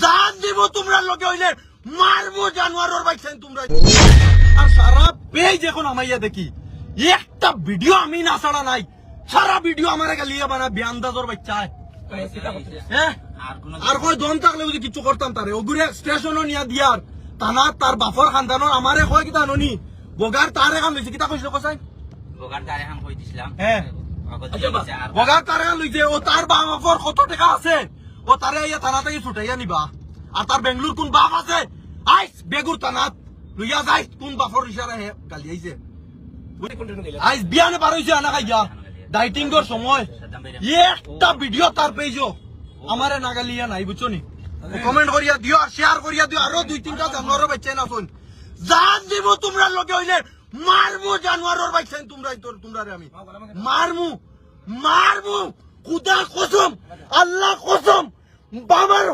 জান দিব তোমরা লগে হইলে মারবো জানোয়ারের বাইছেন তোমরা। আর সারা পেজ এখন আমাইয়া দেখি একটা ভিডিও আমি না ছাড়া নাই, সারা ভিডিও আমার গালিয়া বানা বেআন্দাজর বাচ্চায়। হ্যাঁ আর কই দম থাকলে বুঝি কিছু করতাম তারে ওগুরে স্টেশনও নিয়া দিয়ার তানা তার বাফর খানদানোর আমারে কয় কিতা ননি বগার তারে কাম লইছে কিতা কইছিল কসাই বগার তারে হাম কই দিছিলাম। হ্যাঁ বগার তারে কাম লইছে ও তার বাফর কত টাকা আছে ও তারে আইয়া থানাতে ছুটাইয়া নিবা। আর তার বেঙ্গলুর কোন বাপ আছে আইস বেগুর থানাত লইয়া যাই কোন বাফর ইশারা হে গালি আইছে আইস বিয়ানে পার হইছে আনা খাইয়া ডাইটিং এর সময় একটা ভিডিও তার পেজও আমারে নাগালিয়া নাই বুঝছো নি। কমেন্ট করিয়া দিও আর শেয়ার করিয়া দিও আরো 2-3টা জানোয়ারের বাচ্চা না শুন জান দিব তোমরা লগে হইলে মারবো জানোয়ারের বাচ্চা তোমরা আমি মারমু খুদা কসম আল্লাহ কসম বাবার